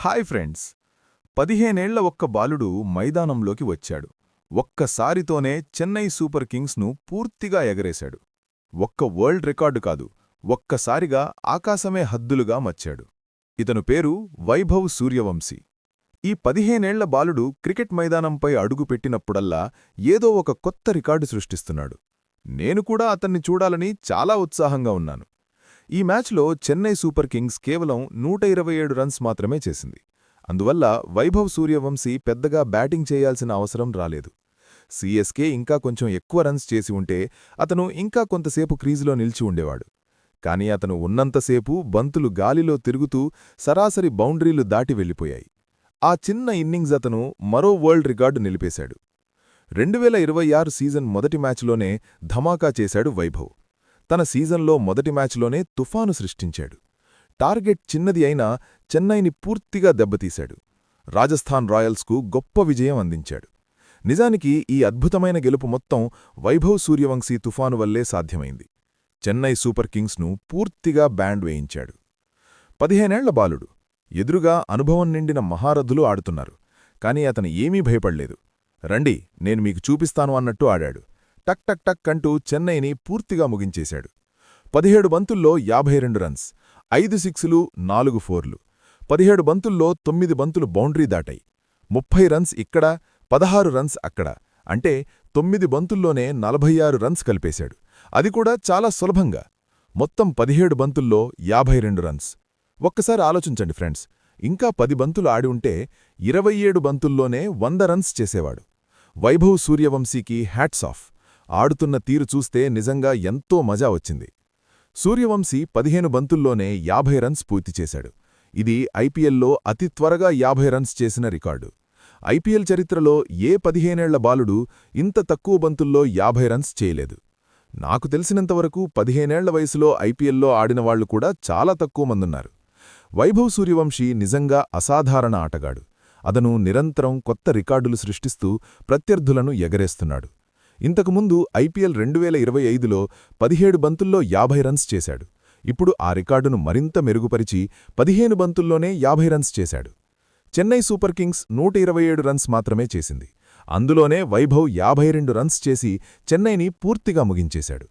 Hi friends. 15 ఏళ్ల ఒక్క బాలుడు మైదానంలోకి వచ్చాడు. ఒక్కసారితోనే చెన్నై సూపర్ కింగ్స్ను పూర్తిగా ఎగరేశాడు. ఒక్క వరల్డ్ రికార్డు కాదు, ఒక్కసారిగా ఆకాశమే హద్దులుగా మచ్చాడు. ఇతను పేరు వైభవ్ సూర్యవంశీ. ఈ 15 ఏళ్ల బాలుడు క్రికెట్ మైదానంపై అడుగుపెట్టినప్పుడల్లా ఏదో ఒక కొత్త రికార్డు సృష్టిస్తున్నాడు. నేను కూడా అతన్ని చూడాలని చాలా ఉత్సాహంగా ఉన్నాను. ఈ మ్యాచ్లో చెన్నై సూపర్ కింగ్స్ కేవలం 127 రన్స్ మాత్రమే చేసింది. అందువల్ల వైభవ్ సూర్యవంశీ పెద్దగా బ్యాటింగ్ చేయాల్సిన అవసరం రాలేదు. సీఎస్కే ఇంకా కొంచెం ఎక్కువ రన్స్ చేసి ఉంటే అతను ఇంకా కొంతసేపు క్రీజులో నిలిచి ఉండేవాడు. కానీ అతను ఉన్నంతసేపు బంతులు గాలిలో తిరుగుతూ సరాసరి బౌండరీలు దాటి వెళ్ళిపోయాయి. ఆ చిన్న ఇన్నింగ్స్ అతను మరో వరల్డ్ రికార్డు నిలిపేశాడు. 2026 సీజన్ మొదటి మ్యాచ్లోనే ధమాకా చేశాడు వైభవ్. తన సీజన్లో మొదటి మ్యాచ్లోనే తుఫాను సృష్టించాడు. టార్గెట్ చిన్నది అయినా చెన్నైని పూర్తిగా దెబ్బతీశాడు. రాజస్థాన్ రాయల్స్కు గొప్ప విజయం అందించాడు. నిజానికి ఈ అద్భుతమైన గెలుపు మొత్తం వైభవ్ సూర్యవంశీ తుఫాను వల్లే సాధ్యమైంది. చెన్నై సూపర్ కింగ్స్ను పూర్తిగా బ్యాండ్ వేయించాడు. 15 ఏళ్ల బాలుడు. ఎదురుగా అనుభవం నిండిన మహారథులు ఆడుతున్నారు. కాని అతను ఏమీ భయపడలేదు. రండి, నేను మీకు చూపిస్తాను అన్నట్టు ఆడాడు. టక్ టక్ టక్ అంటూ చెన్నైని పూర్తిగా ముగించేశాడు. 17 బంతుల్లో 52 రన్స్, 5 సిక్సులు, 4 ఫోర్లు. 17 బంతుల్లో 9 బంతులు బౌండరీ దాటాయి. 30 రన్స్ ఇక్కడ, 16 రన్స్ అక్కడ. అంటే 9 బంతుల్లోనే 46 రన్స్ కలిపేశాడు. అది కూడా చాలా సులభంగా. మొత్తం 17 బంతుల్లో 52 రన్స్. ఒక్కసారి ఆలోచించండి ఫ్రెండ్స్, ఇంకా 10 బంతులు ఆడి ఉంటే 27 బంతుల్లోనే 100 రన్స్ చేసేవాడు. వైభవ్ సూర్యవంశీకి హ్యాట్స్ ఆఫ్. ఆడుతున్న తీరు చూస్తే నిజంగా ఎంతో మజా వచ్చింది. సూర్యవంశీ 15 బంతుల్లోనే 50 రన్స్ పూర్తి చేశాడు. ఇది ఐపీఎల్లో అతి త్వరగా 50 రన్స్ చేసిన రికార్డు. ఐపీఎల్ చరిత్రలో ఏ 15 ఏళ్ల బాలుడు ఇంత తక్కువ బంతుల్లో 50 రన్స్ చేయలేదు. నాకు తెలిసినంతవరకు 15 ఏళ్ల వయసులో ఐపీఎల్లో ఆడినవాళ్లు కూడా చాలా తక్కువ మందున్నారు. వైభవ్ సూర్యవంశీ నిజంగా అసాధారణ ఆటగాడు. అతను నిరంతరం కొత్త రికార్డులు సృష్టిస్తూ ప్రత్యర్థులను ఎగరేస్తున్నాడు. ఇంతకుముందు ఐపీఎల్ 2025లో 17 బంతుల్లో 50 రన్స్ చేశాడు. ఇప్పుడు ఆ రికార్డును మరింత మెరుగుపరిచి 15 బంతుల్లోనే 50 రన్స్ చేశాడు. చెన్నై సూపర్ కింగ్స్ 127 రన్స్ మాత్రమే చేసింది. అందులోనే వైభవ్ 52 రన్స్ చేసి చెన్నైని పూర్తిగా ముగించేశాడు.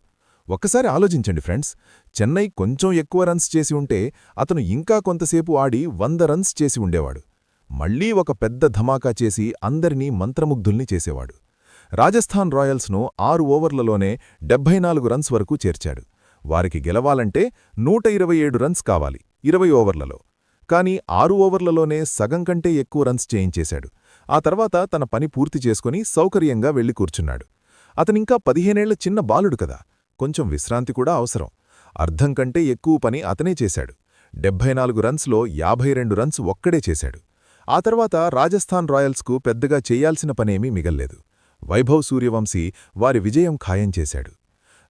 ఒక్కసారి ఆలోచించండి ఫ్రెండ్స్, చెన్నై కొంచెం ఎక్కువ రన్స్ చేసి ఉంటే అతను ఇంకా కొంతసేపు ఆడి 100 రన్స్ చేసి ఉండేవాడు. మళ్లీ ఒక పెద్ద ధమాకా చేసి అందరినీ మంత్రముగ్ధుల్ని చేసేవాడు. రాజస్థాన్ రాయల్స్ను 6 ఓవర్లలోనే 74 రన్స్ వరకు చేర్చాడు. వారికి గెలవాలంటే 127 రన్స్ కావాలి 20 ఓవర్లలో. కాని 6 ఓవర్లలోనే సగం కంటే ఎక్కువ రన్స్ చేయించేశాడు. ఆ తర్వాత తన పని పూర్తి చేసుకుని సౌకర్యంగా వెళ్లి కూర్చున్నాడు. అతనింకా 15 ఏళ్ల చిన్న బాలుడు కదా, కొంచెం విశ్రాంతి కూడా అవసరం. అర్ధం కంటే ఎక్కువ పని అతనే చేశాడు. 74 రన్స్లో 52 రన్స్ ఒక్కడే చేశాడు. ఆ తర్వాత రాజస్థాన్ రాయల్స్కు పెద్దగా చేయాల్సిన పనేమీ మిగల్లేదు. వైభవ్ సూర్యవంశీ వారి విజయం ఖాయం చేశాడు.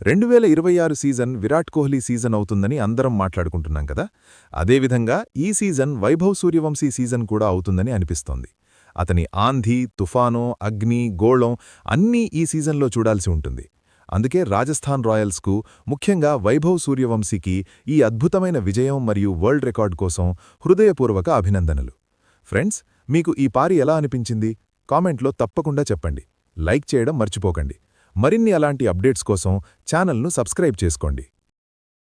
2026 సీజన్ విరాట్ కోహ్లీ సీజన్ అవుతుందని అందరం మాట్లాడుకుంటున్నాం కదా, అదేవిధంగా ఈ సీజన్ వైభవ్ సూర్యవంశీ సీజన్ కూడా అవుతుందని అనిపిస్తోంది. అతని ఆంధీ, తుఫాను, అగ్ని, గోళం అన్నీ ఈ సీజన్లో చూడాల్సి ఉంటుంది. అందుకే రాజస్థాన్ రాయల్స్కు, ముఖ్యంగా వైభవ్ సూర్యవంశీకి ఈ అద్భుతమైన విజయం మరియు వరల్డ్ రికార్డ్ కోసం హృదయపూర్వక అభినందనలు. ఫ్రెండ్స్, మీకు ఈ పారి ఎలా అనిపించింది? కామెంట్లో తప్పకుండా చెప్పండి. లైక్ చేయడం మర్చిపోకండి. మరిన్ని అలాంటి అప్డేట్స్ కోసం ఛానల్ను సబ్స్క్రైబ్ చేసుకోండి.